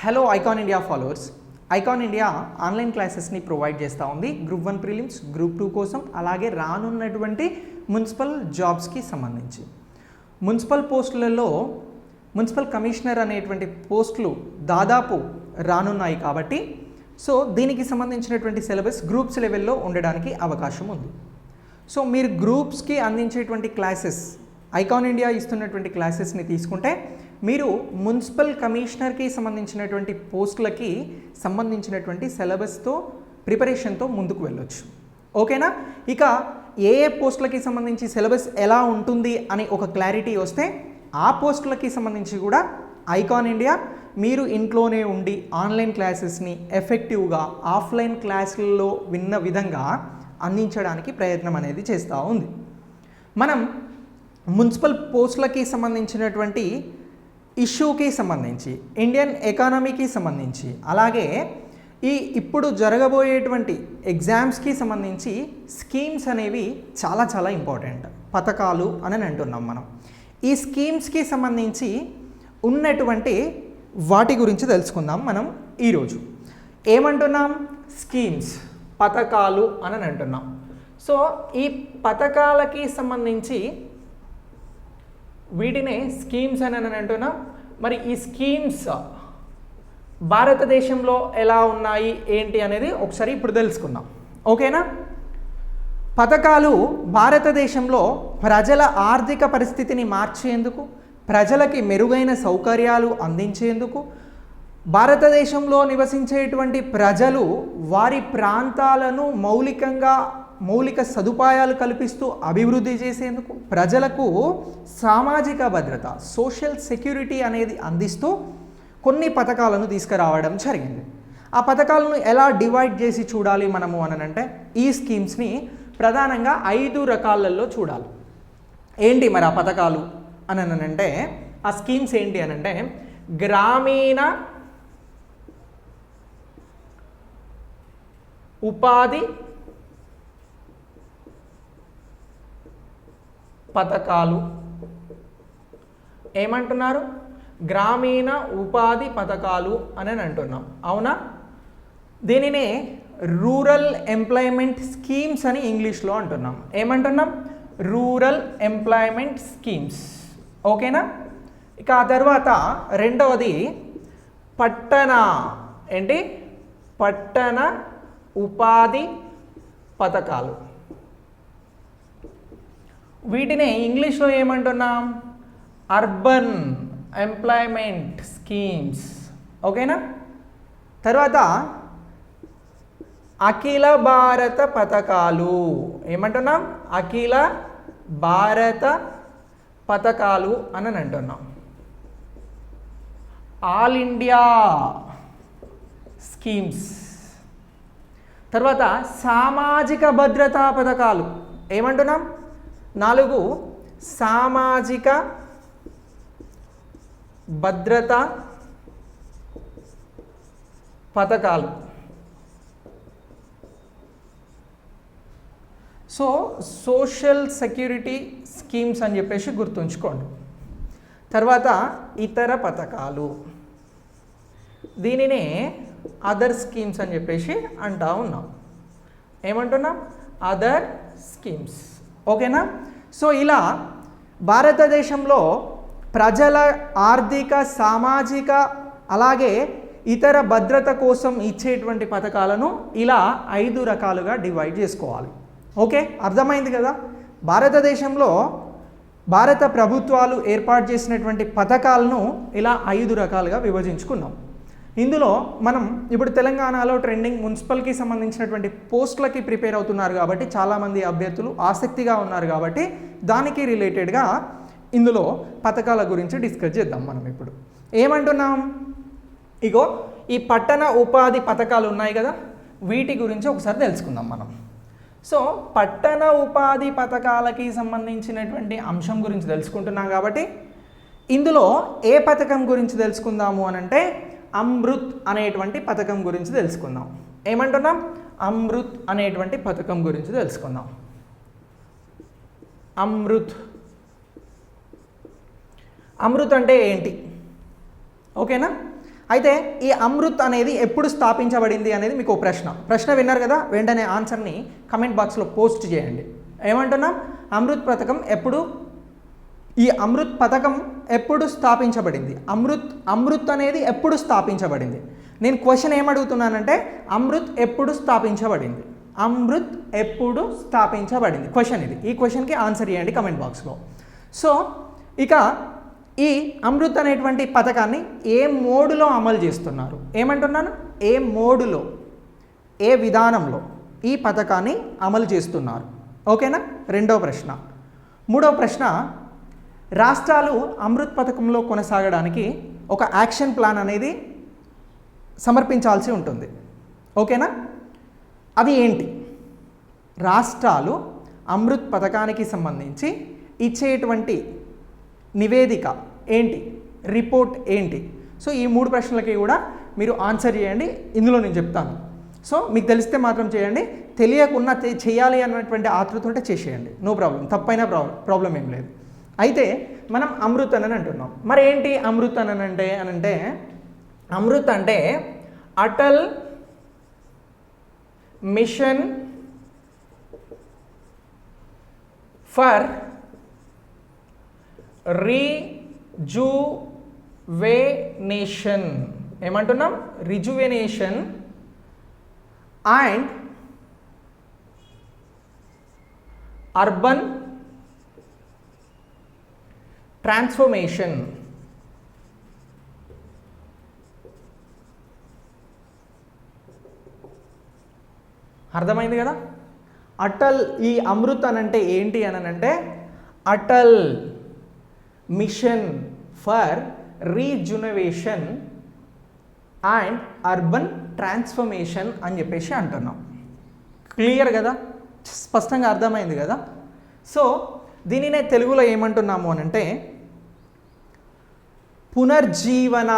Hello Icon India followers, Icon India online క్లాసెస్ని provide చేస్తూ ఉంది గ్రూప్ 1 ప్రిలిమ్స్, గ్రూప్ 2 కోసం, అలాగే రానున్నటువంటి మున్సిపల్ జాబ్స్కి సంబంధించి. మున్సిపల్ పోస్టులలో మున్సిపల్ కమిషనర్ అనేటువంటి పోస్టులు దాదాపు రానున్నాయి కాబట్టి దీనికి సంబంధించినటువంటి సిలబస్ గ్రూప్స్ లెవెల్లో ఉండడానికి అవకాశం ఉంది. సో మీరు గ్రూప్స్కి అందించేటువంటి క్లాసెస్, ఐకాన్ ఇండియా ఇస్తున్నటువంటి క్లాసెస్ని తీసుకుంటే మీరు మున్సిపల్ కమిషనర్కి సంబంధించినటువంటి పోస్టులకి సంబంధించినటువంటి సిలబస్తో ప్రిపరేషన్తో ముందుకు వెళ్ళొచ్చు. ఓకేనా? ఇక ఏ పోస్టులకి సంబంధించి సిలబస్ ఎలా ఉంటుంది అని ఒక క్లారిటీ వస్తే ఆ పోస్టులకి సంబంధించి కూడా ఐకాన్ ఇండియా మీరు ఇంట్లోనే ఉండి ఆన్లైన్ క్లాసెస్ని ఎఫెక్టివ్గా ఆఫ్లైన్ క్లాసుల్లో విన్న విధంగా అందించడానికి ప్రయత్నం అనేది చేస్తూ ఉంది. మనం మున్సిపల్ పోస్టులకి సంబంధించినటువంటి ఇష్యూకి సంబంధించి, ఇండియన్ ఎకానమీకి సంబంధించి, అలాగే ఇప్పుడు జరగబోయేటువంటి ఎగ్జామ్స్కి సంబంధించి స్కీమ్స్ అనేవి చాలా చాలా ఇంపార్టెంట్, పథకాలు అని అంటున్నాం మనం. ఈ స్కీమ్స్కి సంబంధించి ఉన్నటువంటి వాటి గురించి తెలుసుకుందాం మనం ఈరోజు. ఏమంటున్నాం? స్కీమ్స్, పథకాలు అని అంటున్నాం. సో ఈ పథకాలకి సంబంధించి వీటినే స్కీమ్స్ అని అంటున్నాం. మరి ఈ స్కీమ్స్ భారతదేశంలో ఎలా ఉన్నాయి ఏంటి అనేది ఒకసారి ఇప్పుడు తెలుసుకుందాం. ఓకేనా? పథకాలు భారతదేశంలో ప్రజల ఆర్థిక పరిస్థితిని మార్చేందుకు, ప్రజలకి మెరుగైన సౌకర్యాలు అందించేందుకు, భారతదేశంలో నివసించేటువంటి ప్రజలు వారి ప్రాంతాలను మౌలిక సదుపాయాలు కల్పిస్తూ అభివృద్ధి చేసేందుకు, ప్రజలకు సామాజిక భద్రత, సోషల్ సెక్యూరిటీ అనేది అందిస్తూ కొన్ని పథకాలను తీసుకురావడం జరిగింది. ఆ పథకాలను ఎలా డివైడ్ చేసి చూడాలి మనము అనంటే ఈ స్కీమ్స్ని ప్రధానంగా 5 రకాలలో చూడాలి. ఏంటి మరి ఆ పథకాలు అనంటే, ఆ స్కీమ్స్ ఏంటి అనంటే, గ్రామీణ ఉపాధి పథకాలు. ఏమంటున్నారు? గ్రామీణ ఉపాధి పథకాలు అని అంటున్నాం. అవునా? దీనినే రూరల్ ఎంప్లాయ్మెంట్ స్కీమ్స్ అని ఇంగ్లీష్లో అంటున్నాం. ఏమంటున్నాం? Rural employment schemes. ఓకేనా? ఇక ఆ తర్వాత రెండవది పట్టణ ఉపాధి పథకాలు. వీటిని ఇంగ్లీష్లో ఏమంటున్నాం? Urban employment schemes. ఓకేనా? తర్వాత అఖిల భారత పథకాలు. ఏమంటున్నాం? అఖిల భారత పథకాలు అని అంటున్నాం. All India schemes. తర్వాత సామాజిక భద్రతా పథకాలు. ఏమంటున్నాం? 4 సామాజిక భద్రతా పథకాలు. సో సోషల్ సెక్యూరిటీ స్కీమ్స్ అని చెప్పేసి గుర్తుంచుకోండి. తర్వాత ఇతర పథకాలు, దీనినే అదర్ స్కీమ్స్ అని చెప్పేసి అంటా ఉన్నాం. ఏమంటున్నాం? Other schemes. ఓకేనా? సో ఇలా భారతదేశంలో ప్రజల ఆర్థిక, సామాజిక, అలాగే ఇతర భద్రత కోసం ఇచ్చేటువంటి పథకాలను ఇలా 5 రకాలుగా డివైడ్ చేసుకోవాలి. ఓకే, అర్థమైంది కదా? భారతదేశంలో భారత ప్రభుత్వాలు ఏర్పాటు చేసినటువంటి పథకాలను ఇలా 5 రకాలుగా విభజించుకున్నాం. ఇందులో మనం ఇప్పుడు తెలంగాణలో ట్రెండింగ్ మున్సిపల్కి సంబంధించినటువంటి పోస్టులకి ప్రిపేర్ అవుతున్నారు కాబట్టి చాలామంది అభ్యర్థులు ఆసక్తిగా ఉన్నారు కాబట్టి దానికి రిలేటెడ్గా ఇందులో పథకాల గురించి డిస్కస్ చేద్దాం మనం ఇప్పుడు. ఏమంటున్నాం? ఇగో ఈ పట్టణ ఉపాధి పథకాలు ఉన్నాయి కదా, వీటి గురించి ఒకసారి తెలుసుకుందాం మనం. సో పట్టణ ఉపాధి పథకాలకి సంబంధించినటువంటి అంశం గురించి తెలుసుకుంటున్నాం కాబట్టి ఇందులో ఏ పథకం గురించి తెలుసుకుందాము అనంటే అమృత్ అనేటువంటి పథకం గురించి తెలుసుకుందాం. ఏమంటున్నాం? అమృత్ అనేటువంటి పథకం గురించి తెలుసుకుందాం. అమృత్ అంటే ఏంటి? ఓకేనా? అయితే ఈ అమృత్ అనేది ఎప్పుడు స్థాపించబడింది అనేది మీకు ప్రశ్న విన్నారు కదా, వెంటనే ఆన్సర్ని కమెంట్ బాక్స్లో పోస్ట్ చేయండి. ఏమంటున్నాం, ఈ అమృత్ పథకం ఎప్పుడు స్థాపించబడింది, అమృత్ అనేది ఎప్పుడు స్థాపించబడింది. నేను క్వశ్చన్ ఏమడుగుతున్నానంటే అమృత్ ఎప్పుడు స్థాపించబడింది, క్వశ్చన్ ఇది. ఈ క్వశ్చన్కి ఆన్సర్ చేయండి కమెంట్ బాక్స్లో. సో ఇక ఈ అమృత్ అనేటువంటి పథకాన్ని ఏ మోడులో అమలు చేస్తున్నారు, ఏమంటున్నాను, ఏ మోడులో, ఏ విధానంలో ఈ పథకాన్ని అమలు చేస్తున్నారు. ఓకేనా, రెండవ ప్రశ్న. మూడవ ప్రశ్న, రాష్ట్రాలు అమృత్ పథకంలో కొనసాగడానికి ఒక యాక్షన్ ప్లాన్ అనేది సమర్పించాల్సి ఉంటుంది. ఓకేనా, అది ఏంటి, రాష్ట్రాలు అమృత్ పథకానికి సంబంధించి ఇచ్చేటువంటి నివేదిక ఏంటి, రిపోర్ట్ ఏంటి. సో ఈ 3 ప్రశ్నలకి కూడా మీరు ఆన్సర్ చేయండి, ఇందులో నేను చెప్తాను. సో మీకు తెలిస్తే మాత్రం చేయండి, తెలియకున్నా చేయాలి అన్నటువంటి ఆతృత ఉంటే చేసేయండి, నో ప్రాబ్లం, తప్పైన ప్రాబ్లం ఏం లేదు. అయితే మనం అమృత్ అని అంటున్నాం. మరి ఏంటి అమృత్ అని అంటే అమృత్ అంటే అటల్ మిషన్ ఫర్ రిజువెనేషన్, ఏమంటున్నాం, రిజువెనేషన్ అండ్ అర్బన్ ట్రాన్స్ఫర్మేషన్. అర్థమైంది కదా. అటల్, ఈ అమృత్ అనంటే ఏంటి అనంటే Atal mission for rejuvenation and urban transformation అని చెప్పేసి అంటున్నాం. క్లియర్ కదా, స్పష్టంగా అర్థమైంది కదా. సో దీనినే తెలుగులో ఏమంటున్నాము అనంటే పునర్జీవన,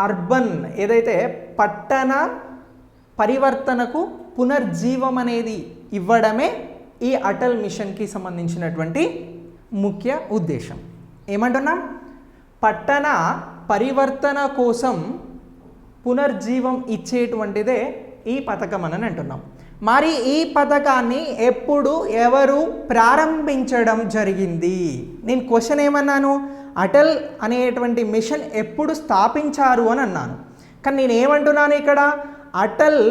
అర్బన్, ఏదైతే పట్టణ పరివర్తనకు పునర్జీవం అనేది ఇవ్వడమే ఈ అటల్ మిషన్కి సంబంధించినటువంటి ముఖ్య ఉద్దేశం. ఏమంటున్నాం, పట్టణ పరివర్తన కోసం పునర్జీవం ఇచ్చేటువంటిదే ఈ పథకం అని అంటున్నాం. మరి ఈ పథకాన్ని ఎప్పుడు ఎవరు ప్రారంభించడం జరిగింది, నేను క్వశ్చన్ ఏమన్నాను, అటల్ అనేటువంటి మిషన్ ఎప్పుడు స్థాపించారు అని అన్నాను. కానీ నేను ఏమంటున్నాను ఇక్కడ, అటల్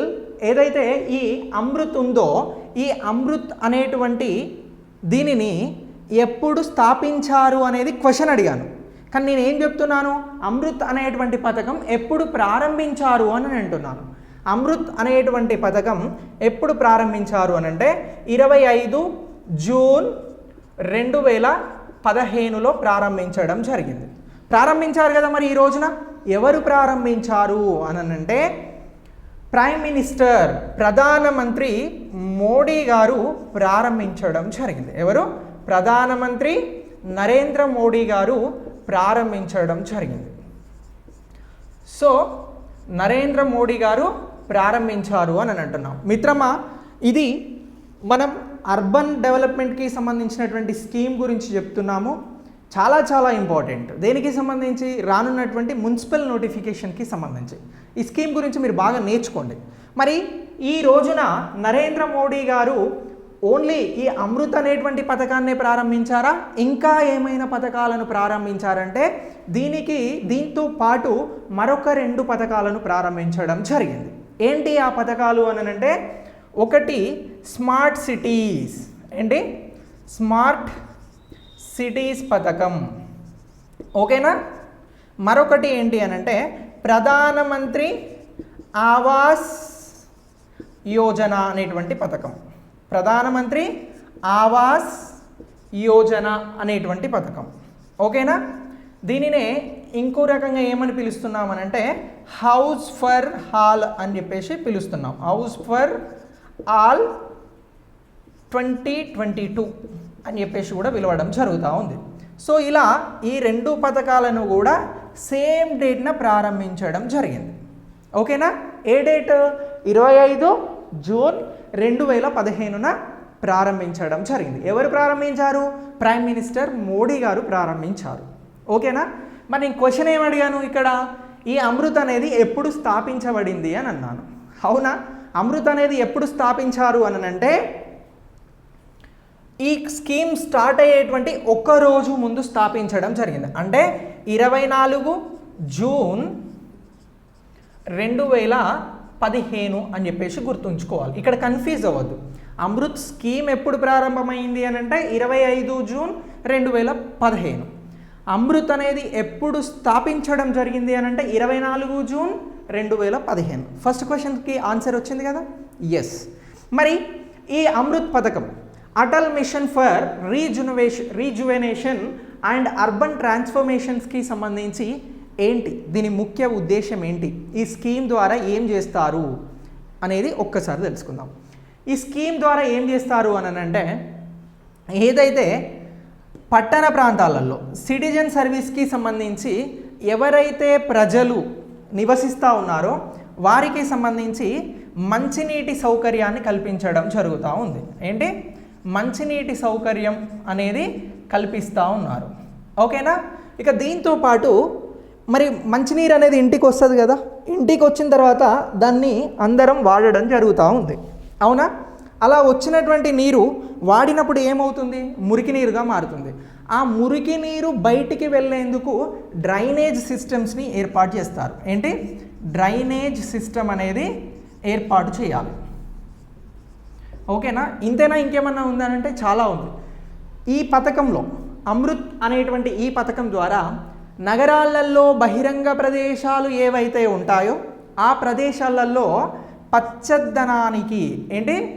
ఏదైతే ఈ అమృత్ ఉందో ఈ అమృత్ అనేటువంటి దీనిని ఎప్పుడు స్థాపించారు అనేది క్వశ్చన్ అడిగాను. కానీ నేను ఏం చెప్తున్నాను, అమృత్ అనేటువంటి పథకం ఎప్పుడు ప్రారంభించారు అని అంటున్నాను. అమృత్ అనేటువంటి పథకం ఎప్పుడు ప్రారంభించారు అని అంటే 25 జూన్ 2015లో ప్రారంభించడం జరిగింది. ప్రారంభించారు కదా. మరి ఈ రోజున ఎవరు ప్రారంభించారు అని అంటే ప్రైమ్ మినిస్టర్, ప్రధానమంత్రి మోడీ గారు ప్రారంభించడం జరిగింది. ఎవరు, ప్రధానమంత్రి నరేంద్ర మోడీ గారు ప్రారంభించడం జరిగింది. సో నరేంద్ర మోడీ గారు ప్రారంభించారు అని అంటున్నాం. మిత్రమా, ఇది మనం అర్బన్ డెవలప్మెంట్కి సంబంధించినటువంటి స్కీమ్ గురించి చెప్తున్నాము. చాలా చాలా ఇంపార్టెంట్. దేనికి సంబంధించి, రానున్నటువంటి మున్సిపల్ నోటిఫికేషన్కి సంబంధించి ఈ స్కీమ్ గురించి మీరు బాగా నేర్చుకోండి. మరి ఈ రోజున నరేంద్ర మోడీ గారు ఓన్లీ ఈ అమృత్ అనేటువంటి పథకాన్ని ప్రారంభించారా, ఇంకా ఏమైనా పథకాలను ప్రారంభించారంటే దీంతో పాటు మరొక 2 పథకాలను ప్రారంభించడం జరిగింది. ఏంటి ఆ పథకాలు అని అంటే, ఒకటి స్మార్ట్ సిటీస్, ఏంటి, స్మార్ట్ సిటీస్ పథకం. ఓకేనా. మరొకటి ఏంటి అని అంటే ప్రధానమంత్రి ఆవాస్ యోజన అనేటువంటి పథకం. ప్రధానమంత్రి ఆవాస్ యోజన అనేటువంటి పథకం. ఓకేనా. దీనినే ఇంకో రకంగా ఏమని పిలుస్తున్నామనంటే హౌస్ ఫర్ ఆల్ అని చెప్పేసి పిలుస్తున్నాం. హౌస్ ఫర్ ఆల్ 2022 అని చెప్పేసి కూడా పిలవడం జరుగుతూ ఉంది. సో ఇలా ఈ 2 పథకాలను కూడా సేమ్ డేట్న ప్రారంభించడం జరిగింది. ఓకేనా. ఏ డేట్, 25 జూన్ 2015న ప్రారంభించడం జరిగింది. ఎవరు ప్రారంభించారు, ప్రైమ్ మినిస్టర్ మోడీ గారు ప్రారంభించారు. ఓకేనా. మరి నేను క్వశ్చన్ ఏమడిగాను ఇక్కడ, ఈ అమృత్ అనేది ఎప్పుడు స్థాపించబడింది అని అన్నాను. అవునా, అమృత్ అనేది ఎప్పుడు స్థాపించారు అని అంటే ఈ స్కీమ్ స్టార్ట్ అయ్యేటువంటి ఒక్క రోజు ముందు స్థాపించడం జరిగింది. అంటే 24 జూన్ 2015 అని చెప్పేసి గుర్తుంచుకోవాలి. ఇక్కడ కన్ఫ్యూజ్ అవ్వద్దు. అమృత్ స్కీమ్ ఎప్పుడు ప్రారంభమైంది అని అంటే 25 జూన్ 2015. అమృత్ అనేది ఎప్పుడు స్థాపించడం జరిగింది అని అంటే 24 జూన్ 2015. ఫస్ట్ క్వశ్చన్కి ఆన్సర్ వచ్చింది కదా, ఎస్. మరి ఈ అమృత్ పథకం Atal mission for rejuvenation and urban ట్రాన్స్ఫర్మేషన్స్కి సంబంధించి ఏంటి, దీని ముఖ్య ఉద్దేశం ఏంటి, ఈ స్కీమ్ ద్వారా ఏం చేస్తారు అనేది ఒక్కసారి తెలుసుకుందాం. ఈ స్కీమ్ ద్వారా ఏం చేస్తారు అని అంటే ఏదైతే పట్టణ ప్రాంతాలలో సిటిజన్ సర్వీస్కి సంబంధించి ఎవరైతే ప్రజలు నివసిస్తూ ఉన్నారో వారికి సంబంధించి మంచినీటి సౌకర్యాన్ని కల్పించడం జరుగుతూ ఉంది. ఏంటి, మంచినీటి సౌకర్యం అనేది కల్పిస్తూ ఉన్నారు. ఓకేనా. ఇక దీంతో పాటు మరి మంచినీరు అనేది ఇంటికి వస్తుంది కదా, ఇంటికి వచ్చిన తర్వాత దాన్ని అందరం వాడడం జరుగుతూ ఉంది. అవునా, అలా వచ్చినటువంటి నీరు వాడినప్పుడు ఏమవుతుంది, మురికి నీరుగా మారుతుంది. ఆ మురికి నీరు బయటికి వెళ్ళేందుకు డ్రైనేజ్ సిస్టమ్స్ని ఏర్పాటు చేస్తారు. ఏంటి, డ్రైనేజ్ సిస్టమ్ అనేది ఏర్పాటు చేయాలి. ఓకేనా. ఇంతేనా, ఇంకేమన్నా ఉందనంటే చాలా ఉంది. ఈ పథకంలో అమృత్ అనేటువంటి ఈ పథకం ద్వారా నగరాలలో బహిరంగ ప్రదేశాలు ఏవైతే ఉంటాయో ఆ ప్రదేశాలలో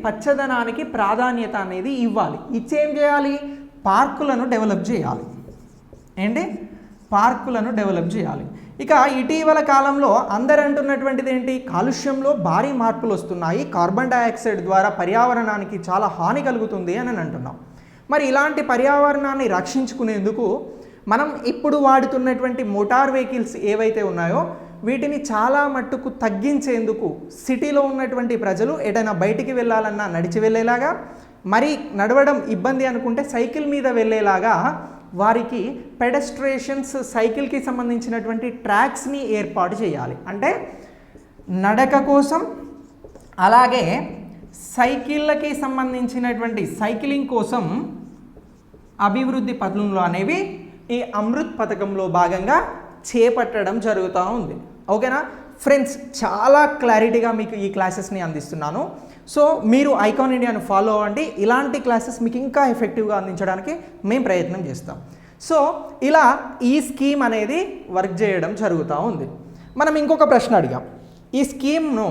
పచ్చదనానికి ప్రాధాన్యత అనేది ఇవ్వాలి. ఇచ్చేం చేయాలి, పార్కులను డెవలప్ చేయాలి. ఏంటి, పార్కులను డెవలప్ చేయాలి. ఇక ఇటీవల కాలంలో అందరు అంటున్నటువంటిది ఏంటి, కాలుష్యంలో భారీ మార్పులు వస్తున్నాయి, కార్బన్ డైఆక్సైడ్ ద్వారా పర్యావరణానికి చాలా హాని కలుగుతుంది అని అంటున్నాం. మరి ఇలాంటి పర్యావరణాన్ని రక్షించుకునేందుకు మనం ఇప్పుడు వాడుతున్నటువంటి మోటార్ వెహికల్స్ ఏవైతే ఉన్నాయో వీటిని చాలా మట్టుకు తగ్గించేందుకు సిటీలో ఉన్నటువంటి ప్రజలు ఎటైనా బయటికి వెళ్ళాలన్నా నడిచి వెళ్ళేలాగా, మరి నడవడం ఇబ్బంది అనుకుంటే సైకిల్ మీద వెళ్ళేలాగా వారికి పెడస్ట్రేషన్స్ సైకిల్కి సంబంధించినటువంటి ట్రాక్స్ని ఏర్పాటు చేయాలి. అంటే నడక కోసం అలాగే సైకిళ్ళకి సంబంధించినటువంటి సైక్లింగ్ కోసం అభివృద్ధి పనులు అనేవి ఈ అమృత్ పథకంలో భాగంగా చేపట్టడం జరుగుతూ ఉంది. ఓకేనా ఫ్రెండ్స్, చాలా క్లారిటీగా మీకు ఈ క్లాసెస్ని అందిస్తున్నాను. సో మీరు ఐకాన్ ఇండియాను ఫాలో అవ్వండి. ఇలాంటి క్లాసెస్ మీకు ఇంకా ఎఫెక్టివ్గా అందించడానికి మేము ప్రయత్నం చేస్తాం. సో ఇలా ఈ స్కీమ్ అనేది వర్క్ చేయడం జరుగుతూ ఉంది. మనం ఇంకొక ప్రశ్న అడిగాం, ఈ స్కీమ్ను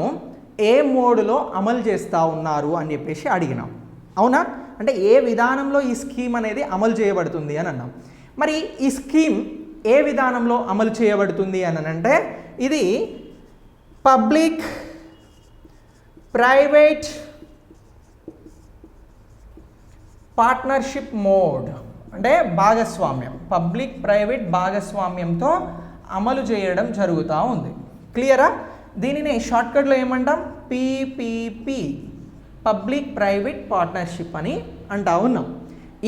ఏ మోడ్లో అమలు చేస్తూ ఉన్నారు అని చెప్పేసి అడిగినాం. అవునా, అంటే ఏ విధానంలో ఈ స్కీమ్ అనేది అమలు చేయబడుతుంది అని అన్నాం. మరి ఈ స్కీమ్ ఏ విధానంలో అమలు చేయబడుతుంది అని అంటే ఇది పబ్లిక్ ప్రైవేట్ పార్ట్నర్షిప్ మోడ్, అంటే భాగస్వామ్యం, పబ్లిక్ ప్రైవేట్ భాగస్వామ్యంతో అమలు చేయడం జరుగుతూ ఉంది. క్లియరా. దీనిని షార్ట్కట్లో ఏమంటాం, పీపీపీ, పబ్లిక్ ప్రైవేట్ పార్ట్నర్షిప్ అని అంటా ఉన్నాం.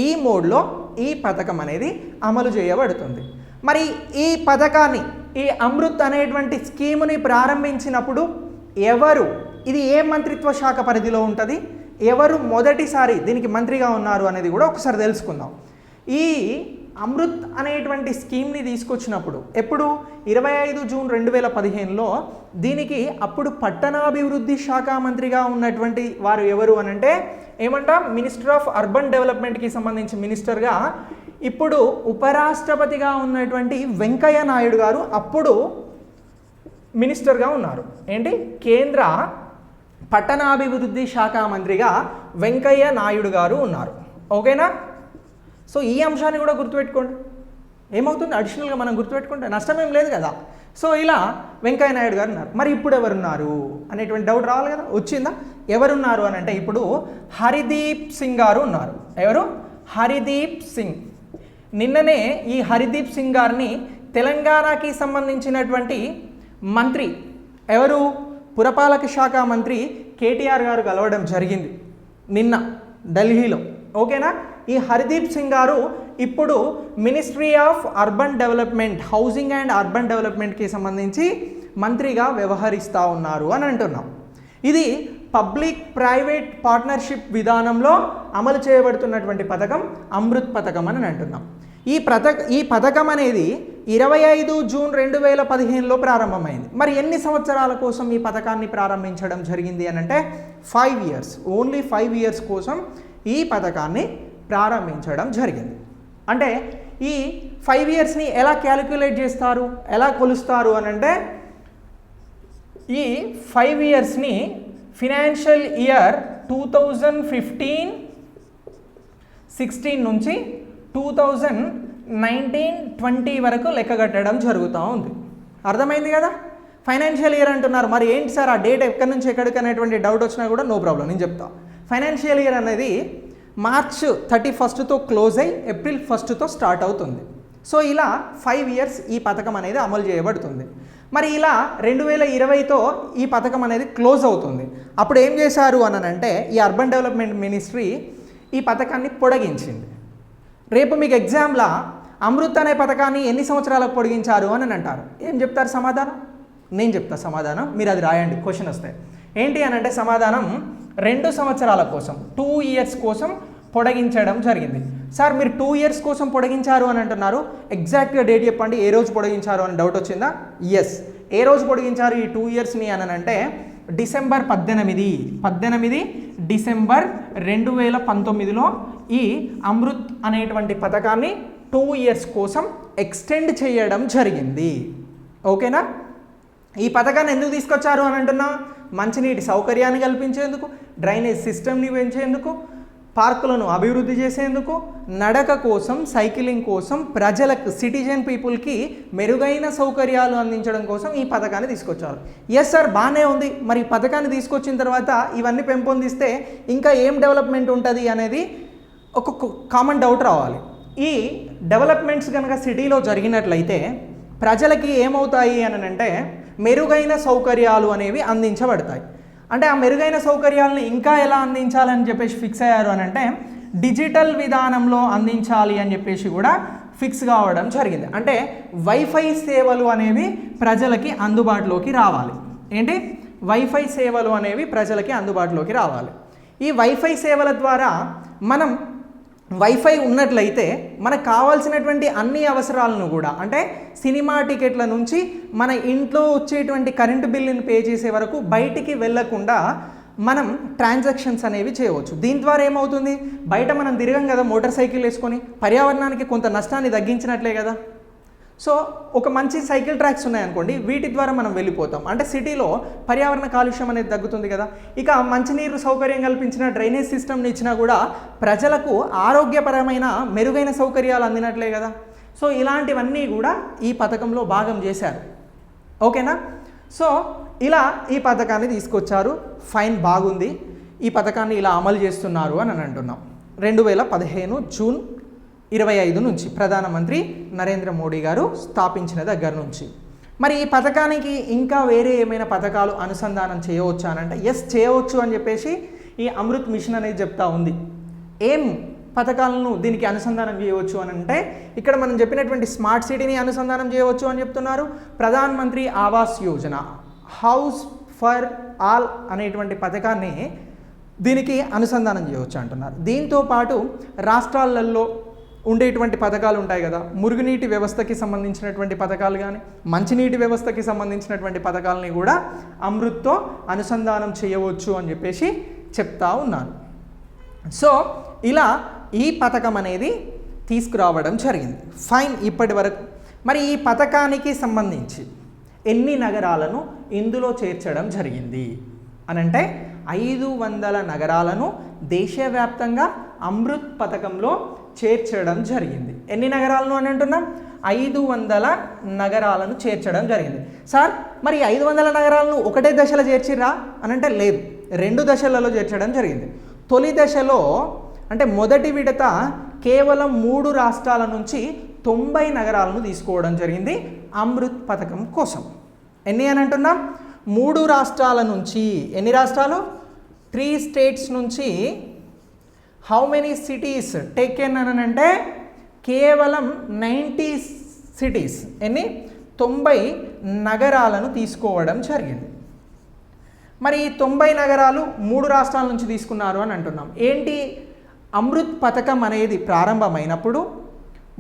ఈ మోడ్లో ఈ పథకం అనేది అమలు చేయబడుతుంది. మరి ఈ పథకాన్ని, ఈ అమృత్ అనేటువంటి స్కీముని ప్రారంభించినప్పుడు ఎవరు, ఇది ఏ మంత్రిత్వ శాఖ పరిధిలో ఉంటుంది, ఎవరు మొదటిసారి దీనికి మంత్రిగా ఉన్నారు అనేది కూడా ఒకసారి తెలుసుకుందాం. ఈ అమృత్ అనేటువంటి స్కీమ్ని తీసుకొచ్చినప్పుడు ఎప్పుడు 25 జూన్ 2015లో దీనికి అప్పుడు పట్టణాభివృద్ధి శాఖ మంత్రిగా ఉన్నటువంటి వారు ఎవరు అని అంటే ఏమంటాం, మినిస్టర్ ఆఫ్ అర్బన్ డెవలప్మెంట్కి సంబంధించి మినిస్టర్గా ఇప్పుడు ఉపరాష్ట్రపతిగా ఉన్నటువంటి వెంకయ్య నాయుడు గారు అప్పుడు మినిస్టర్గా ఉన్నారు. ఏంటి, కేంద్ర పట్టణాభివృద్ధి శాఖ మంత్రిగా వెంకయ్య నాయుడు గారు ఉన్నారు. ఓకేనా. సో ఈ అంశాన్ని కూడా గుర్తుపెట్టుకోండి. ఏమవుతుంది, అడిషనల్గా మనం గుర్తుపెట్టుకుంటే నష్టమేం లేదు కదా. సో ఇలా వెంకయ్య నాయుడు గారు ఉన్నారు. మరి ఇప్పుడు ఎవరున్నారు అనేటువంటి డౌట్ రావాలి కదా, వచ్చిందా. ఎవరున్నారు అని అంటే ఇప్పుడు హరిదీప్ సింగ్ గారు ఉన్నారు. ఎవరు, హరిదీప్ సింగ్. నిన్ననే ఈ హరిదీప్ సింగ్ గారిని తెలంగాణకి సంబంధించినటువంటి మంత్రి, ఎవరు, పురపాలక శాఖ మంత్రి కేటీఆర్ గారు కలవడం జరిగింది నిన్న ఢిల్లీలో. ఓకేనా. ఈ హరిదీప్ సింగ్ గారు ఇప్పుడు ministry of urban development, housing and urban డెవలప్మెంట్కి సంబంధించి మంత్రిగా వ్యవహరిస్తూ ఉన్నారు అని అంటున్నాం. ఇది పబ్లిక్ ప్రైవేట్ పార్ట్నర్షిప్ విధానంలో అమలు చేయబడుతున్నటువంటి పథకం అమృత్ పథకం అని అంటున్నాం. ఈ పథకం అనేది 25 జూన్ 2015లో ప్రారంభమైంది. మరి ఎన్ని సంవత్సరాల కోసం ఈ పథకాన్ని ప్రారంభించడం జరిగింది అని అంటే 5 ఇయర్స్, ఓన్లీ 5 ఇయర్స్ కోసం ఈ పథకాన్ని ప్రారంభించడం జరిగింది. అంటే ఈ 5 ఇయర్స్ని ఎలా క్యాలిక్యులేట్ చేస్తారు, ఎలా కొలుస్తారు అని అంటే ఈ 5 ఇయర్స్ని ఫినాన్షియల్ ఇయర్ 2015-16 నుంచి 2019-20 వరకు లెక్కగట్టడం జరుగుతూ ఉంది. అర్థమైంది కదా? ఫైనాన్షియల్ ఇయర్ అంటున్నారు, మరి ఏంటి సార్ ఆ డేట్ ఎక్కడి నుంచి ఎక్కడికి అనేటువంటి డౌట్ వచ్చినా కూడా నో ప్రాబ్లం, నేను చెప్తా. ఫైనాన్షియల్ ఇయర్ అనేది మార్చ్ 31తో క్లోజ్ అయ్యి ఏప్రిల్ 1తో స్టార్ట్ అవుతుంది. సో ఇలా 5 ఇయర్స్ ఈ పథకం అనేది అమలు చేయబడుతుంది. మరి ఇలా 2020తో ఈ పథకం అనేది క్లోజ్ అవుతుంది. అప్పుడు ఏం చేశారు అని అంటే ఈ అర్బన్ డెవలప్మెంట్ మినిస్ట్రీ ఈ పథకాన్ని పొడిగించింది. రేపు మీకు ఎగ్జామ్లో అమృత్ అనే పథకాన్ని ఎన్ని సంవత్సరాలకు పొడిగించారు అని అంటారు. ఏం చెప్తారు సమాధానం? నేను చెప్తా సమాధానం, మీరు అది రాయండి, క్వశ్చన్ వస్తాయి. ఏంటి అని అంటే సమాధానం 2 సంవత్సరాల కోసం, 2 ఇయర్స్ కోసం పొడిగించడం జరిగింది. సార్ మీరు 2 ఇయర్స్ కోసం పొడిగించారు అని అంటున్నారు, ఎగ్జాక్ట్గా డేట్ చెప్పండి, ఏ రోజు పొడిగించారు అని డౌట్ వచ్చిందా? ఎస్, ఏ రోజు పొడిగించారు ఈ 2 ఇయర్స్ని అని అంటే డిసెంబర్ 18 డిసెంబర్ 2019లో ఈ అమృత్ అనేటువంటి పథకాన్ని 2 ఇయర్స్ కోసం ఎక్స్టెండ్ చేయడం జరిగింది. ఓకేనా? ఈ పథకాన్ని ఎందుకు తీసుకొచ్చారు అని అంటున్నా? మంచినీటి సౌకర్యాన్ని కల్పించేందుకు, డ్రైనేజ్ సిస్టమ్ని పెంచేందుకు, పార్కులను అభివృద్ధి చేసేందుకు, నడక కోసం, సైక్లింగ్ కోసం, ప్రజలకు, సిటిజన్ పీపుల్కి మెరుగైన సౌకర్యాలు అందించడం కోసం ఈ పథకాన్ని తీసుకొచ్చారు. ఎస్ సార్, బాగానే ఉంది. మరి ఈ పథకాన్ని తీసుకొచ్చిన తర్వాత ఇవన్నీ పెంపొందిస్తే ఇంకా ఏం డెవలప్మెంట్ ఉంటుంది అనేది ఒక కామన్ డౌట్ రావాలి. ఈ డెవలప్మెంట్స్ కనుక సిటీలో జరిగినట్లయితే ప్రజలకి ఏమవుతాయి అని అంటే మెరుగైన సౌకర్యాలు అనేవి అందించబడతాయి. అంటే ఆ మెరుగైన సౌకర్యాలను ఇంకా ఎలా అందించాలని చెప్పేసి ఫిక్స్ అయ్యారు అని అంటే డిజిటల్ విధానంలో అందించాలి అని చెప్పేసి కూడా ఫిక్స్ కావడం జరిగింది. అంటే వైఫై సేవలు అనేవి ప్రజలకి అందుబాటులోకి రావాలి. ఏంటి? వైఫై సేవలు అనేవి ప్రజలకి అందుబాటులోకి రావాలి. ఈ వైఫై సేవల ద్వారా మనం వైఫై ఉన్నట్లయితే మనకు కావాల్సినటువంటి అన్ని అవసరాలను కూడా, అంటే సినిమా టికెట్ల నుంచి మన ఇంట్లో వచ్చేటువంటి కరెంటు బిల్లుని పే చేసే వరకు బయటికి వెళ్ళకుండా మనం ట్రాన్సాక్షన్స్ అనేవి చేయవచ్చు. దీని ద్వారా ఏమవుతుంది? బయట మనం తిరగం కదా మోటార్ సైకిల్ వేసుకొని, పర్యావరణానికి కొంత నష్టాన్ని తగ్గించినట్లే కదా. సో ఒక మంచి సైకిల్ ట్రాక్స్ ఉన్నాయనుకోండి, వీటి ద్వారా మనం వెళ్ళిపోతాం. అంటే సిటీలో పర్యావరణ కాలుష్యం అనేది తగ్గుతుంది కదా. ఇక మంచినీరు సౌకర్యం కల్పించిన, డ్రైనేజ్ సిస్టమ్ని ఇచ్చినా కూడా ప్రజలకు ఆరోగ్యపరమైన మెరుగైన సౌకర్యాలు అందినట్లే కదా. సో ఇలాంటివన్నీ కూడా ఈ పథకంలో భాగం చేశారు. ఓకేనా? సో ఇలా ఈ పథకాన్ని తీసుకొచ్చారు. ఫైన్, బాగుంది. ఈ పథకాన్ని ఇలా అమలు చేస్తున్నారు అని అంటున్నాం. 2015 జూన్ 25 నుంచి ప్రధానమంత్రి నరేంద్ర మోడీ గారు స్థాపించిన దగ్గర నుంచి. మరి ఈ పథకానికి ఇంకా వేరే ఏమైనా పథకాలు అనుసంధానం చేయవచ్చు అని అంటే ఎస్, చేయవచ్చు అని చెప్పేసి ఈ అమృత్ మిషన్ అనేది చెప్తా ఉంది. ఏం పథకాలను దీనికి అనుసంధానం చేయవచ్చు అని అంటే ఇక్కడ మనం చెప్పినటువంటి స్మార్ట్ సిటీని అనుసంధానం చేయవచ్చు అని చెప్తున్నారు. Pradhan Mantri Awas Yojana, house for all అనేటువంటి పథకాన్ని దీనికి అనుసంధానం చేయవచ్చు అంటున్నారు. దీంతో పాటు రాష్ట్రాలలో ఉండేటువంటి పథకాలు ఉంటాయి కదా, మురుగునీటి వ్యవస్థకి సంబంధించినటువంటి పథకాలు కానీ, మంచినీటి వ్యవస్థకి సంబంధించినటువంటి పథకాలని కూడా అమృత్తో అనుసంధానం చేయవచ్చు అని చెప్పేసి చెప్తా ఉన్నారు. సో ఇలా ఈ పథకం అనేది తీసుకురావడం జరిగింది. ఫైన్, ఇప్పటి వరకు. మరి ఈ పథకానికి సంబంధించి ఎన్ని నగరాలను ఇందులో చేర్చడం జరిగింది అని అంటే 500 నగరాలను దేశవ్యాప్తంగా అమృత్ పథకంలో చేర్చడం జరిగింది. ఎన్ని నగరాలను అని అంటున్నాం? 500 నగరాలను చేర్చడం జరిగింది. సార్ మరి 500 నగరాలను ఒకటే దశలో చేర్చిర్రా అని అంటే లేదు, 2 దశలలో చేర్చడం జరిగింది. తొలి దశలో అంటే మొదటి విడత కేవలం 3 రాష్ట్రాల నుంచి 90 నగరాలను తీసుకోవడం జరిగింది అమృత్ పథకం కోసం. ఎన్ని అని అంటున్నాం? 3 రాష్ట్రాల నుంచి. ఎన్ని రాష్ట్రాలు? 3 స్టేట్స్ నుంచి. హౌ మెనీ సిటీస్ టేకెన్ అని అంటే కేవలం 90 సిటీస్, 90 నగరాలను తీసుకోవడం జరిగింది. మరి ఈ 90 నగరాలు 3 రాష్ట్రాల నుంచి తీసుకున్నారు అని అంటున్నాం. ఏంటి, అమృత్ పథకం అనేది ప్రారంభమైనప్పుడు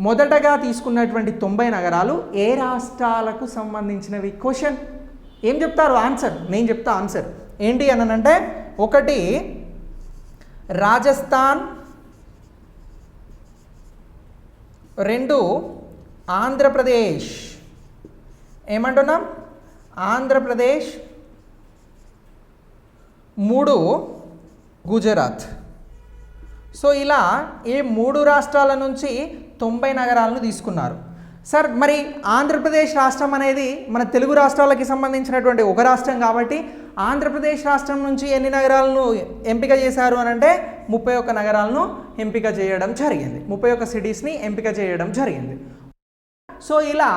మొదటగా తీసుకున్నటువంటి 90 నగరాలు ఏ రాష్ట్రాలకు సంబంధించినవి? క్వశ్చన్ ఏం చెప్తారు? ఆన్సర్ నేను చెప్తా. ఆన్సర్ ఏంటి అనంటే, 1 రాజస్థాన్, 2 ఆంధ్రప్రదేశ్, ఏమంటున్నాం? ఆంధ్రప్రదేశ్, 3 గుజరాత్. సో ఇలా ఈ 3 రాష్ట్రాల నుంచి 90 నగరాలను తీసుకున్నారు. సార్ మరి ఆంధ్రప్రదేశ్ రాష్ట్రం అనేది మన తెలుగు రాష్ట్రాలకి సంబంధించినటువంటి ఒక రాష్ట్రం కాబట్టి ఆంధ్రప్రదేశ్ రాష్ట్రం నుంచి ఎన్ని నగరాలను ఎంపిక చేశారు అని అంటే 31 నగరాలను ఎంపిక చేయడం జరిగింది. 31 సిటీస్ని ఎంపిక చేయడం జరిగింది. సో ఇలా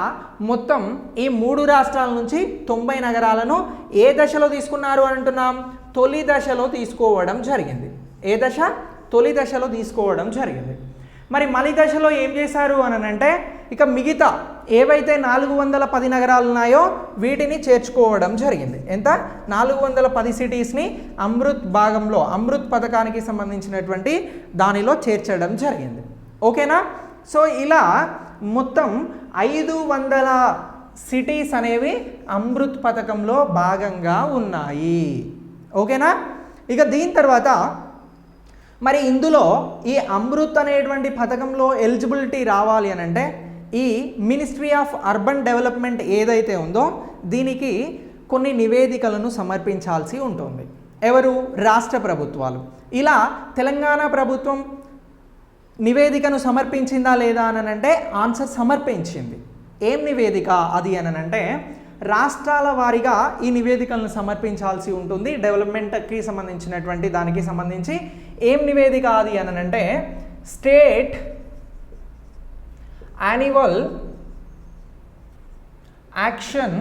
మొత్తం ఈ 3 రాష్ట్రాల నుంచి 90 నగరాలను ఏ దశలో తీసుకున్నారు అని అంటున్నాం? తొలి దశలో తీసుకోవడం జరిగింది. ఏ దశ? తొలి దశలో తీసుకోవడం జరిగింది. మరి మలి దశలో ఏం చేశారు అని అంటే, ఇక మిగతా ఏవైతే 410 నగరాలు ఉన్నాయో వీటిని చేర్చుకోవడం జరిగింది. ఎంత? 410 సిటీస్ని అమృత్ భాగంలో, అమృత్ పథకానికి సంబంధించినటువంటి దానిలో చేర్చడం జరిగింది. ఓకేనా? సో ఇలా మొత్తం 500 సిటీస్ అనేవి అమృత్ పథకంలో భాగంగా ఉన్నాయి. ఓకేనా? ఇక దీని తర్వాత మరి ఇందులో ఈ అమృత్ అనేటువంటి పథకంలో ఎలిజిబిలిటీ రావాలి అని అంటే ఈ మినిస్ట్రీ ఆఫ్ అర్బన్ డెవలప్మెంట్ ఏదైతే ఉందో దీనికి కొన్ని నివేదికలను సమర్పించాల్సి ఉంటుంది. ఎవరు? రాష్ట్ర ప్రభుత్వాలు. ఇలా తెలంగాణ ప్రభుత్వం నివేదికను సమర్పించిందా లేదా అని అంటే ఆన్సర్ సమర్పించింది. ఏం నివేదిక అది అని అంటే, రాష్ట్రాల వారీగా ఈ నివేదికలను సమర్పించాల్సి ఉంటుంది. డెవలప్మెంట్కి సంబంధించినటువంటి దానికి సంబంధించి ఏం నివేదిక అది అని అంటే, స్టేట్ యాన్యువల్ యాక్షన్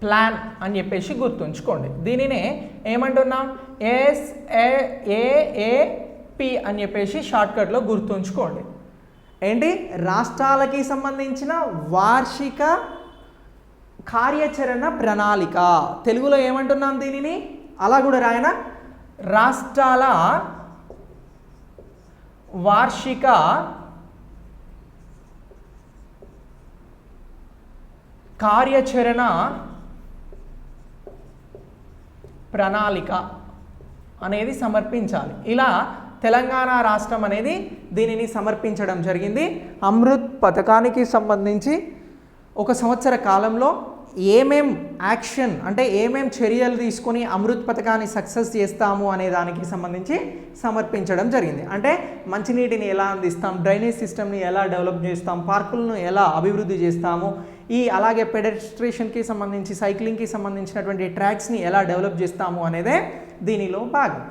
ప్లాన్ అని చెప్పేసి గుర్తుంచుకోండి. దీనినే ఏమంటున్నాం? SAAP అని చెప్పేసి షార్ట్కట్లో గుర్తుంచుకోండి. ఏంటి? రాష్ట్రాలకి సంబంధించిన వార్షిక కార్యాచరణ ప్రణాళిక. తెలుగులో ఏమంటున్నాం దీనిని? అలా కూడా రాయనా? రాష్ట్రాల వార్షిక కార్యాచరణ ప్రణాళిక అనేది సమర్పించాలి. ఇలా తెలంగాణ రాష్ట్రం అనేది దీనిని సమర్పించడం జరిగింది. అమృత్ పథకానికి సంబంధించి 1 సంవత్సర కాలంలో ఏమేం యాక్షన్ అంటే ఏమేం చర్యలు తీసుకొని అమృత్ పథకాన్ని సక్సెస్ చేస్తాము అనే దానికి సంబంధించి సమర్పించడం జరిగింది. అంటే మంచినీటిని ఎలా అందిస్తాం, డ్రైనేజ్ సిస్టమ్ని ఎలా డెవలప్ చేస్తాం, పార్కులను ఎలా అభివృద్ధి చేస్తాము, అలాగే పెడెస్ట్రేషన్కి సంబంధించి సైక్లింగ్కి సంబంధించినటువంటి ట్రాక్స్ని ఎలా డెవలప్ చేస్తాము అనేదే దీనిలో భాగం.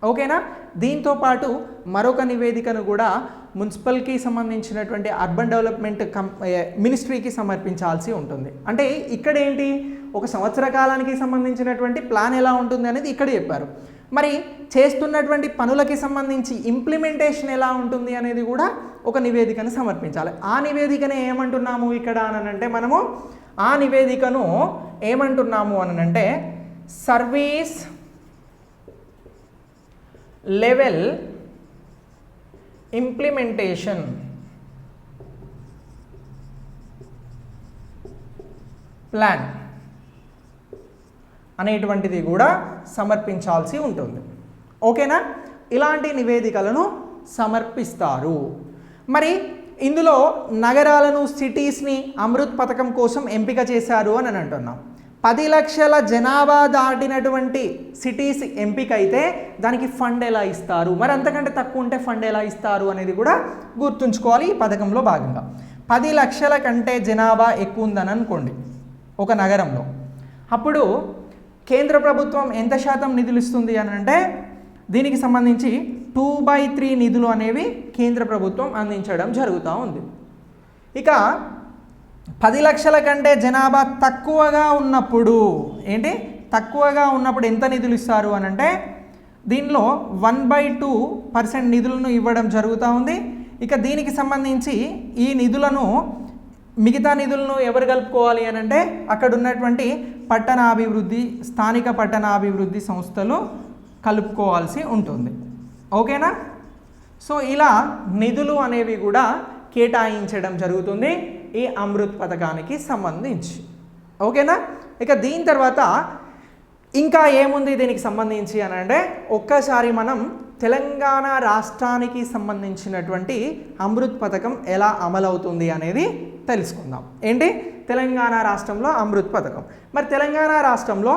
ఓకేనా? దీంతో పాటు మరొక నివేదికను కూడా మున్సిపల్కి సంబంధించినటువంటి అర్బన్ డెవలప్మెంట్ మినిస్ట్రీకి సమర్పించాల్సి ఉంటుంది. అంటే ఇక్కడ ఏంటి, 1 సంవత్సర కాలానికి సంబంధించినటువంటి ప్లాన్ ఎలా ఉంటుంది అనేది ఇక్కడ చెప్పారు. మరి చేస్తున్నటువంటి పనులకి సంబంధించి ఇంప్లిమెంటేషన్ ఎలా ఉంటుంది అనేది కూడా ఒక నివేదికను సమర్పించాలి. ఆ నివేదికను ఏమంటున్నాము ఇక్కడ అనంటే, మనము ఆ నివేదికను ఏమంటున్నాము అనంటే సర్వీస్ లెవెల్ ఇంప్లిమెంటేషన్ ప్లాన్ అనేటువంటిది కూడా సమర్పించాల్సి ఉంటుంది. ఓకేనా? ఇలాంటి నివేదికలను సమర్పిస్తారు. మరి ఇందులో నగరాలను, సిటీస్ని అమృత్ పథకం కోసం ఎంపిక చేశారు అని అంటున్నాం. 10 లక్షల జనాభా దాటినటువంటి సిటీస్ ఎంపిక అయితే దానికి ఫండ్ ఎలా ఇస్తారు, మరి అంతకంటే తక్కువ ఉంటే ఫండ్ ఎలా ఇస్తారు అనేది కూడా గుర్తుంచుకోవాలి. ఈ పథకంలో భాగంగా 10 లక్షల కంటే జనాభా ఎక్కువ ఉందని అనుకోండి ఒక నగరంలో, అప్పుడు కేంద్ర ప్రభుత్వం ఎంత శాతం నిధులు ఇస్తుంది అని అంటే దీనికి సంబంధించి 2/3 నిధులు అనేవి కేంద్ర ప్రభుత్వం అందించడం జరుగుతూ ఉంది. ఇక 10 లక్షల కంటే జనాభా తక్కువగా ఉన్నప్పుడు ఏంటి, తక్కువగా ఉన్నప్పుడు ఎంత నిధులు ఇస్తారు అని అంటే దీనిలో 1/2% నిధులను ఇవ్వడం జరుగుతూ ఉంది. ఇక దీనికి సంబంధించి ఈ నిధులను మిగతా నిధులను ఎవరు కలుపుకోవాలి అని అంటే అక్కడ ఉన్నటువంటి పట్టణాభివృద్ధి స్థానిక పట్టణాభివృద్ధి సంస్థలు కలుపుకోవాల్సి ఉంటుంది. ఓకేనా? సో ఇలా నిధులు అనేవి కూడా కేటాయించడం జరుగుతుంది ఈ అమృత్ పథకానికి సంబంధించి. ఓకేనా? ఇక దీని తర్వాత ఇంకా ఏముంది దీనికి సంబంధించి అని అంటే ఒక్కసారి మనం తెలంగాణ రాష్ట్రానికి సంబంధించినటువంటి అమృత్ పథకం ఎలా అమలవుతుంది అనేది తెలుసుకుందాం. ఏంటి? తెలంగాణ రాష్ట్రంలో అమృత్ పథకం. మరి తెలంగాణ రాష్ట్రంలో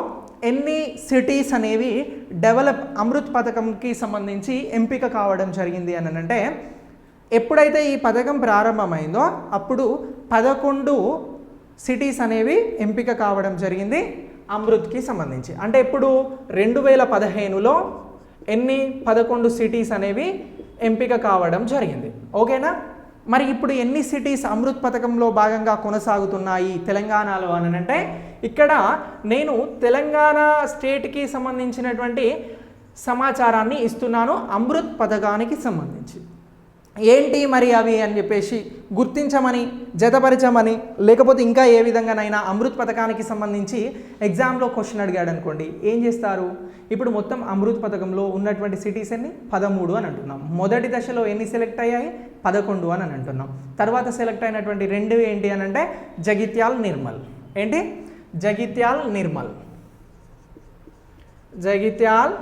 ఎన్ని సిటీస్ అనేవి అమృత్ పథకంకి సంబంధించి ఎంపిక కావడం జరిగింది అని అంటే ఎప్పుడైతే ఈ పథకం ప్రారంభమైందో అప్పుడు 11 సిటీస్ అనేవి ఎంపిక కావడం జరిగింది అమృత్కి సంబంధించి. అంటే ఇప్పుడు 2015లో 11 సిటీస్ అనేవి ఎంపిక కావడం జరిగింది. ఓకేనా? మరి ఇప్పుడు ఎన్ని సిటీస్ అమృత్ పథకంలో భాగంగా కొనసాగుతున్నాయి తెలంగాణలో అని అంటే ఇక్కడ నేను తెలంగాణ స్టేట్కి సంబంధించినటువంటి సమాచారాన్ని ఇస్తున్నాను అమృత్ పథకానికి సంబంధించి. ఏంటి మరి అవి అని చెప్పేసి గుర్తించమని, జతపరచమని, లేకపోతే ఇంకా ఏ విధంగానైనా అమృత్ పథకానికి సంబంధించి ఎగ్జామ్లో క్వశ్చన్ అడిగాడు అనుకోండి, ఏం చేస్తారు? ఇప్పుడు మొత్తం అమృత్ పథకంలో ఉన్నటువంటి సిటీస్ ఎన్ని? 13 అని అంటున్నాం. మొదటి దశలో ఎన్ని సెలెక్ట్ అయ్యాయి? 11 అని అంటున్నాం. తర్వాత సెలెక్ట్ అయినటువంటి 2 ఏంటి అని అంటే జగిత్యాల్, నిర్మల్. ఏంటి? జగిత్యాల్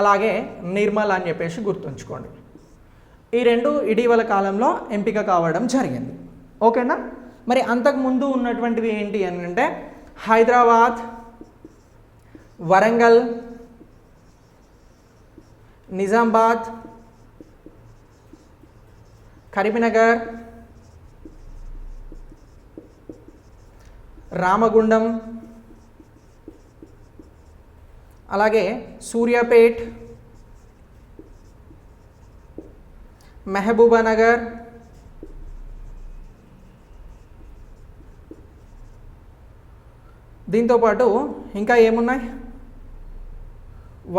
అలాగే నిర్మల్ అని చెప్పేసి గుర్తుంచుకోండి. ఈ 2 ఇటీవల కాలంలో ఎంపిక కావడం జరిగింది. ఓకేనా? మరి అంతకుముందు ఉన్నటువంటివి ఏంటి అని అంటే హైదరాబాద్, వరంగల్, నిజామాబాద్, కరీంనగర్, రామగుండం, అలాగే సూర్యాపేట్, మహబూబానగర్, దీంతోపాటు ఇంకా ఏమున్నాయి?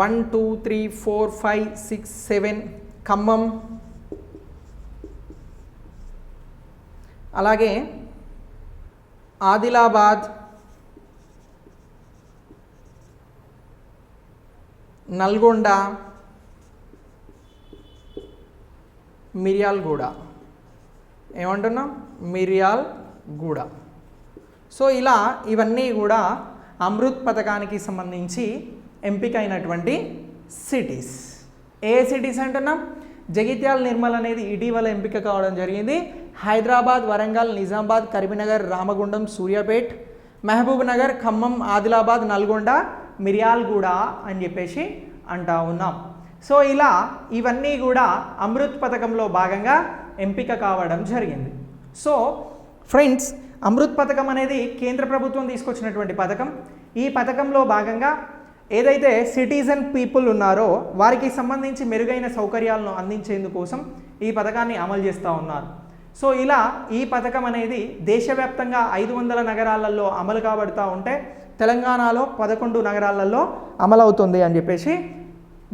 1 2 3 4 5 6 7 ఖమ్మం, అలాగే ఆదిలాబాద్, నల్గొండ, మిర్యాలగూడ. ఏమంటున్నాం? మిర్యాలగూడ. సో ఇలా ఇవన్నీ కూడా అమృత్ పథకానికి సంబంధించి ఎంపికైనటువంటి సిటీస్. ఏ సిటీస్ అంటున్నాం? జగిత్యాల్, నిర్మల్ అనేది ఇటీవల ఎంపిక కావడం జరిగింది. హైదరాబాద్, వరంగల్, నిజామాబాద్, కరీంనగర్, రామగుండం, సూర్యాపేట్, మహబూబ్ నగర్, ఖమ్మం, ఆదిలాబాద్, నల్గొండ, మిర్యాలగూడ అని చెప్పేసి అంటా ఉన్నాం. సో ఇలా ఇవన్నీ కూడా అమృత్ పథకంలో భాగంగా ఎంపిక కావడం జరిగింది. సో ఫ్రెండ్స్, అమృత్ పథకం అనేది కేంద్ర ప్రభుత్వం తీసుకొచ్చినటువంటి పథకం. ఈ పథకంలో భాగంగా ఏదైతే సిటిజన్ పీపుల్ ఉన్నారో వారికి సంబంధించి మెరుగైన సౌకర్యాలను అందించేందుకోసం ఈ పథకాన్ని అమలు చేస్తూ ఉన్నారు. సో ఇలా ఈ పథకం అనేది దేశవ్యాప్తంగా 500 నగరాలలో అమలు కాబడుతూ ఉంటే తెలంగాణలో 11 నగరాలలో అమలవుతుంది అని చెప్పేసి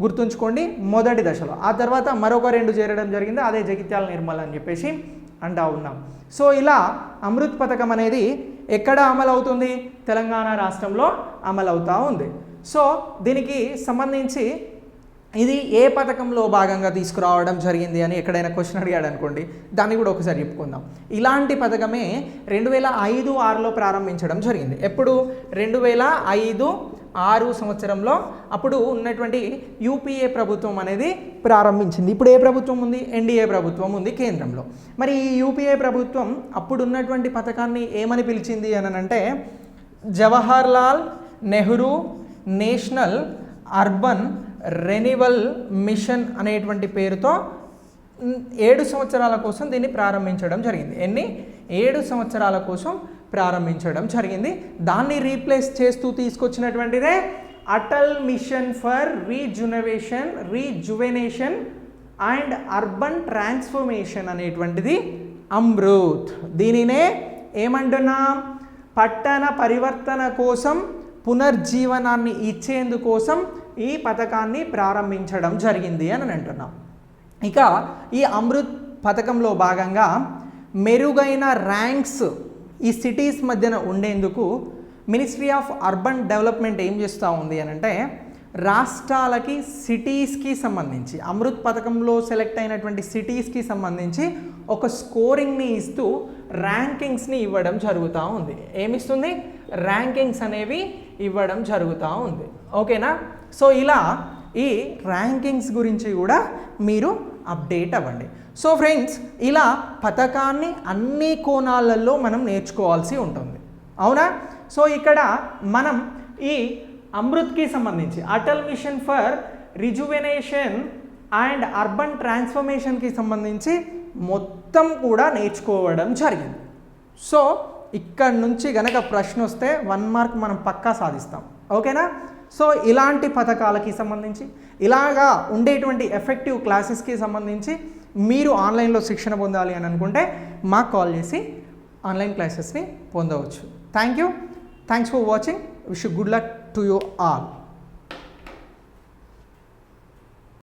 గుర్తుంచుకోండి మొదటి దశలో. ఆ తర్వాత మరొక 2 చేరడం జరిగింది, అదే జగిత్యాల, నిర్మల్ అని చెప్పేసి అంటా ఉన్నాం. సో ఇలా అమృత్ పథకం అనేది ఎక్కడ అమలవుతుంది? తెలంగాణ రాష్ట్రంలో అమలవుతూ ఉంది. సో దీనికి సంబంధించి ఇది ఏ పథకంలో భాగంగా తీసుకురావడం జరిగింది అని ఎక్కడైనా క్వశ్చన్ అడిగాడు అనుకోండి, దాన్ని కూడా ఒకసారి చెప్పుకుందాం. ఇలాంటి పథకమే 2005-06లో ప్రారంభించడం జరిగింది. ఎప్పుడు? 2005-06 సంవత్సరంలో అప్పుడు ఉన్నటువంటి యూపీఏ ప్రభుత్వం అనేది ప్రారంభించింది. ఇప్పుడు ఏ ప్రభుత్వం ఉంది? ఎన్డీఏ ప్రభుత్వం ఉంది కేంద్రంలో. మరి ఈ యూపీఏ ప్రభుత్వం అప్పుడు ఉన్నటువంటి పథకాన్ని ఏమని పిలిచింది అని అంటే Jawahar Lal Nehru national urban renewal mission అనేటువంటి పేరుతో 7 సంవత్సరాల కోసం దీన్ని ప్రారంభించడం జరిగింది. 7 సంవత్సరాల కోసం ప్రారంభించడం జరిగింది. దాన్ని రీప్లేస్ చేస్తూ తీసుకొచ్చినటువంటిదే Atal mission for rejuvenation and urban transformation అనేటువంటిది అమృత్. దీనినే ఏమంటున్నాం? పట్టణ పరివర్తన కోసం, పునర్జీవనాన్ని ఇచ్చేందుకోసం ఈ పథకాన్ని ప్రారంభించడం జరిగింది అని అంటున్నాం. ఇక ఈ అమృత్ పథకంలో భాగంగా మెరుగైన ర్యాంక్స్ ఈ సిటీస్ మధ్యన ఉండేందుకు మినిస్ట్రీ ఆఫ్ అర్బన్ డెవలప్మెంట్ ఏం చేస్తూ ఉంది అని అంటే రాష్ట్రాలకి సిటీస్కి సంబంధించి అమృత్ పథకంలో సెలెక్ట్ అయినటువంటి సిటీస్కి సంబంధించి ఒక స్కోరింగ్ని ఇస్తూ ర్యాంకింగ్స్ని ఇవ్వడం జరుగుతూ ఉంది. ఏమిస్తుంది? ర్యాంకింగ్స్ అనేవి ఇవ్వడం జరుగుతూ ఉంది. ఓకేనా? సో ఇలా ఈ ర్యాంకింగ్స్ గురించి కూడా మీరు అప్డేట్ అవ్వండి. సో ఫ్రెండ్స్, ఇలా పథకాన్ని అన్ని కోణాలలో మనం నేర్చుకోవాల్సి ఉంటుంది. అవునా? సో ఇక్కడ మనం ఈ అమృత్కి సంబంధించి Atal mission for rejuvenation and urban ట్రాన్స్ఫర్మేషన్కి సంబంధించి మొత్తం కూడా నేర్చుకోవడం జరిగింది. సో ఇక్కడ నుంచి గనక ప్రశ్న వస్తే 1 మార్క్ మనం పక్కా సాధిస్తాం. ఓకేనా? సో ఇలాంటి పథకాలకి సంబంధించి ఇలాగా ఉండేటువంటి ఎఫెక్టివ్ క్లాసెస్కి సంబంధించి మీరు ఆన్లైన్లో శిక్షణ పొందాలి అని అనుకుంటే మాకు కాల్ చేసి ఆన్లైన్ క్లాసెస్ని పొందవచ్చు. Thanks for watching. Wish good luck to you all.